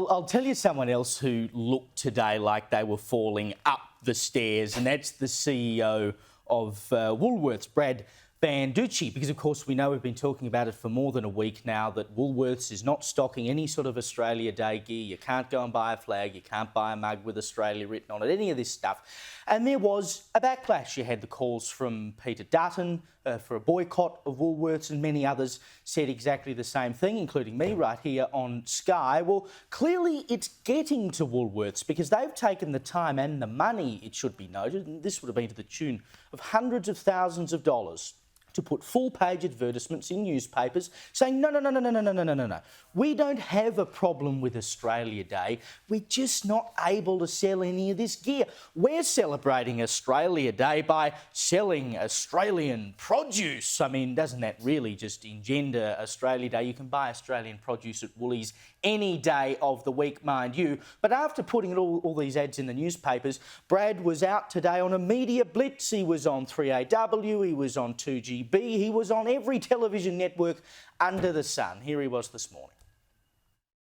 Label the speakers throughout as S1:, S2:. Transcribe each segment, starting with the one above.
S1: I'll tell you someone else who looked today like they were falling up the stairs, and that's the CEO of Woolworths, Brad Banducci, because of course we know we've been talking about it for more than a week now that Woolworths is not stocking any sort of Australia Day gear. You can't go and buy a flag, you can't buy a mug with Australia written on it, any of this stuff. And there was a backlash. You had the calls from Peter Dutton for a boycott of Woolworths, and many others said exactly the same thing, including me right here on Sky. Well, clearly it's getting to Woolworths because they've taken the time and the money, it should be noted, and this would have been to the tune of hundreds of thousands of dollars, to put full-page advertisements in newspapers saying, no. We don't have a problem with Australia Day. We're just not able to sell any of this gear. We're celebrating Australia Day by selling Australian produce. I mean, doesn't that really just engender Australia Day? You can buy Australian produce at Woolies any day of the week, mind you. But after putting all these ads in the newspapers, Brad was out today on a media blitz. He was on 3AW, he was on 2GB, he was on every television network under the sun. Here he was this morning.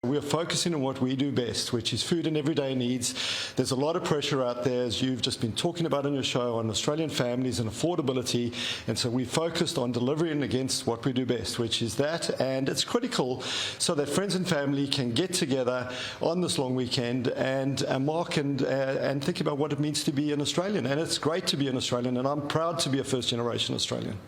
S2: We're focusing on what we do best, which is food and everyday needs. There's a lot of pressure out there, as you've just been talking about on your show, on Australian families and affordability. And so we focused on delivering against what we do best, which is that. And it's critical so that friends and family can get together on this long weekend and mark and think about what it means to be an Australian. And it's great to be an Australian, and I'm proud to be a first-generation Australian.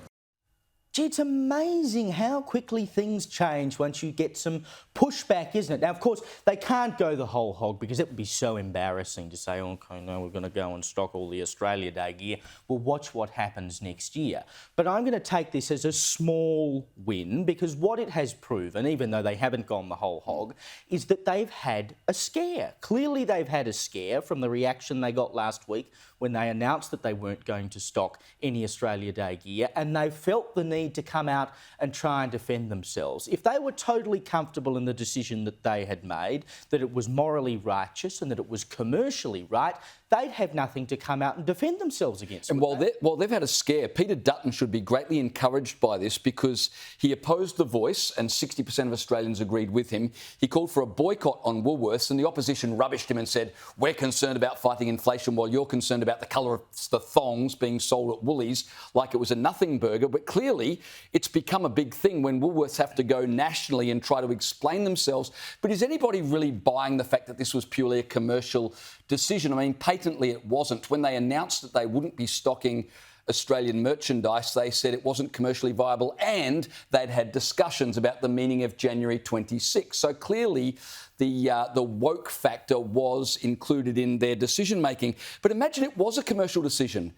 S1: Gee, it's amazing how quickly things change once you get some pushback, isn't it? Now, of course, they can't go the whole hog because it would be so embarrassing to say, OK, no, we're going to go and stock all the Australia Day gear. We'll watch what happens next year. But I'm going to take this as a small win because what it has proven, even though they haven't gone the whole hog, is that they've had a scare. Clearly, they've had a scare from the reaction they got last week when they announced that they weren't going to stock any Australia Day gear, and they felt the need to come out and try and defend themselves. If they were totally comfortable in the decision that they had made, that it was morally righteous and that it was commercially right, they'd have nothing to come out and defend themselves against.
S3: And while they've had a scare, Peter Dutton should be greatly encouraged by this because he opposed The Voice and 60% of Australians agreed with him. He called for a boycott on Woolworths and the opposition rubbished him and said, we're concerned about fighting inflation while you're concerned about the colour of the thongs being sold at Woolies like it was a nothing burger. But clearly it's become a big thing when Woolworths have to go nationally and try to explain themselves. But is anybody really buying the fact that this was purely a commercial decision? I mean, patently it wasn't. When they announced that they wouldn't be stocking Australian merchandise, they said it wasn't commercially viable and they'd had discussions about the meaning of January 26. So clearly the woke factor was included in their decision-making. But imagine it was a commercial decision.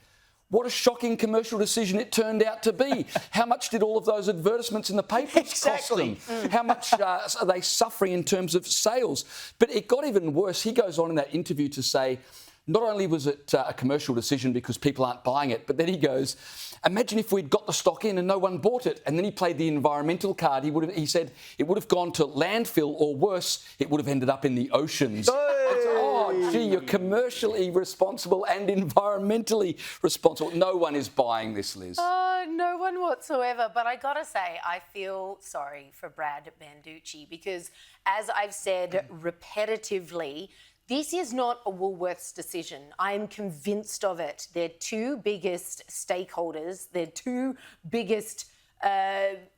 S3: What a shocking commercial decision it turned out to be. How much did all of those advertisements in the papers cost them? How much are they suffering in terms of sales? But it got even worse. He goes on in that interview to say, not only was it a commercial decision because people aren't buying it, but then he goes, imagine if we'd got the stock in and no one bought it. And then he played the environmental card. He said it would have gone to landfill, or worse, it would have ended up in the oceans. Oh, gee, you're commercially responsible and environmentally responsible. No one is buying this, Liz.
S4: No one whatsoever. But I got to say, I feel sorry for Brad Banducci because, as I've said repetitively, this is not a Woolworths decision. I'm convinced of it. Their two biggest stakeholders, their two biggest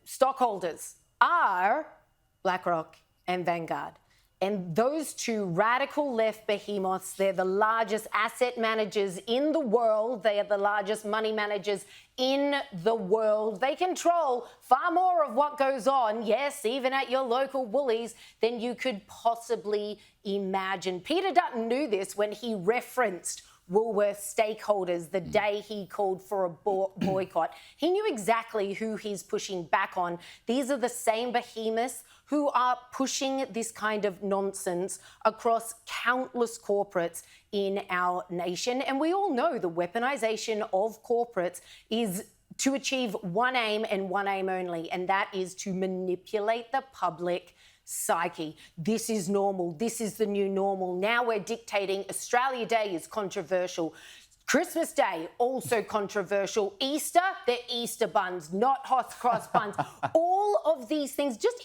S4: stockholders are BlackRock and Vanguard. And those two radical left behemoths, they're the largest asset managers in the world. They are the largest money managers in the world. They control far more of what goes on, yes, even at your local Woolies, than you could possibly imagine. Peter Dutton knew this when he referenced Woolworths stakeholders the day he called for a boycott. He knew exactly who he's pushing back on. These are the same behemoths who are pushing this kind of nonsense across countless corporates in our nation. And we all know the weaponization of corporates is to achieve one aim and one aim only, and that is to manipulate the public psyche. This is normal. This is the new normal. Now we're dictating Australia Day is controversial. Christmas Day, also controversial. Easter, they're Easter buns, not hot cross buns. All of these things, just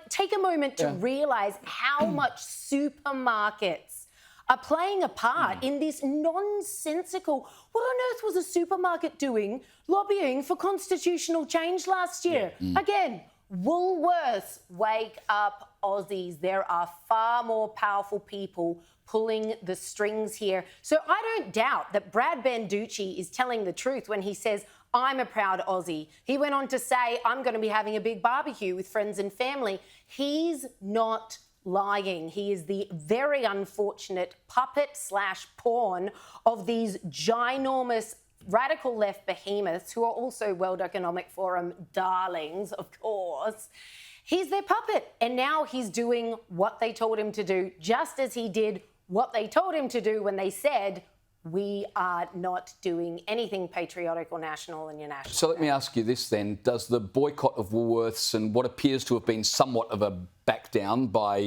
S4: take a moment to realise how much supermarkets are playing a part in this nonsensical. What on earth was a supermarket doing lobbying for constitutional change last year? Again, Woolworths, wake up, Aussies. There are far more powerful people pulling the strings here. So I don't doubt that Brad Banducci is telling the truth when he says, I'm a proud Aussie. He went on to say, I'm going to be having a big barbecue with friends and family. He's not lying. He is the very unfortunate puppet/pawn of these ginormous radical left behemoths who are also World Economic Forum darlings, of course. He's their puppet, and now he's doing what they told him to do, just as he did what they told him to do when they said, we are not doing anything patriotic or national in your national.
S3: So let me ask you this then. Does the boycott of Woolworths and what appears to have been somewhat of a back down by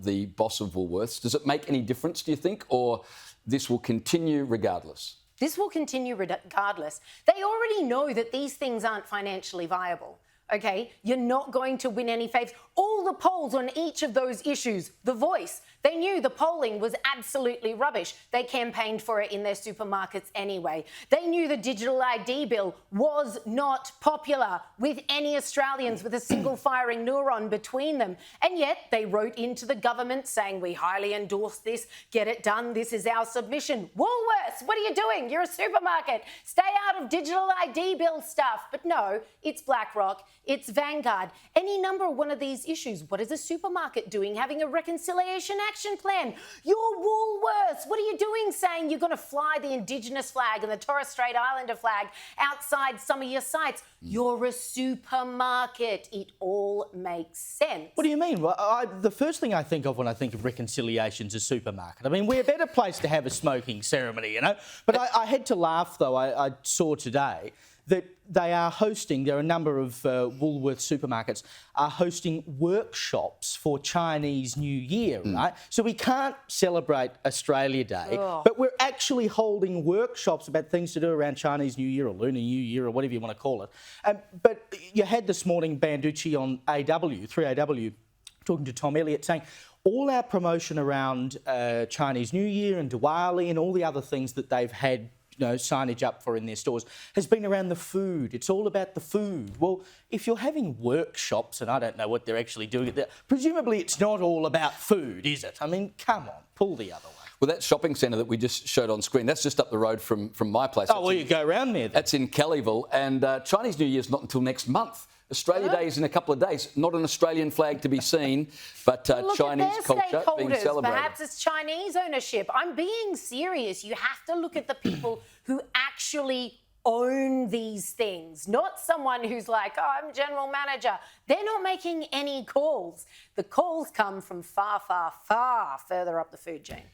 S3: the boss of Woolworths, does it make any difference, do you think, or this will continue regardless?
S4: This will continue regardless. They already know that these things aren't financially viable. Okay, you're not going to win any faves. All the polls on each of those issues, The Voice, they knew the polling was absolutely rubbish. They campaigned for it in their supermarkets anyway. They knew the digital ID bill was not popular with any Australians with a single firing neuron between them. And yet they wrote into the government saying, we highly endorse this, get it done, this is our submission. Woolworths, what are you doing? You're a supermarket. Stay out of digital ID bill stuff. But no, it's BlackRock. It's Vanguard. Any number one of these issues. What is a supermarket doing? Having a reconciliation action plan. You're Woolworths. What are you doing saying you're going to fly the Indigenous flag and the Torres Strait Islander flag outside some of your sites? You're a supermarket. It all makes sense.
S1: What do you mean? Well, the first thing I think of when I think of reconciliation is a supermarket. I mean, we're a better place to have a smoking ceremony, you know? But I had to laugh, though. I saw today that they are hosting, there are a number of Woolworths supermarkets are hosting workshops for Chinese New Year, right? So we can't celebrate Australia Day, but we're actually holding workshops about things to do around Chinese New Year or Lunar New Year or whatever you want to call it. But you had this morning Banducci on 3AW, talking to Tom Elliott, saying all our promotion around Chinese New Year and Diwali and all the other things that they've had signage up for in their stores has been around the food. It's all about the food. Well, if you're having workshops, and I don't know what they're actually doing, presumably it's not all about food, is it? I mean, come on, pull the other way.
S3: Well, that shopping centre that we just showed on screen, that's just up the road from my place.
S1: Oh, well, you go around there then.
S3: That's in Kellyville, and Chinese New Year's not until next month. Australia Day is in a couple of days. Not an Australian flag to be seen, but Chinese culture being celebrated.
S4: Perhaps it's Chinese ownership. I'm being serious. You have to look at the people who actually own these things, not someone who's like, oh, I'm general manager. They're not making any calls. The calls come from far, far, far further up the food chain.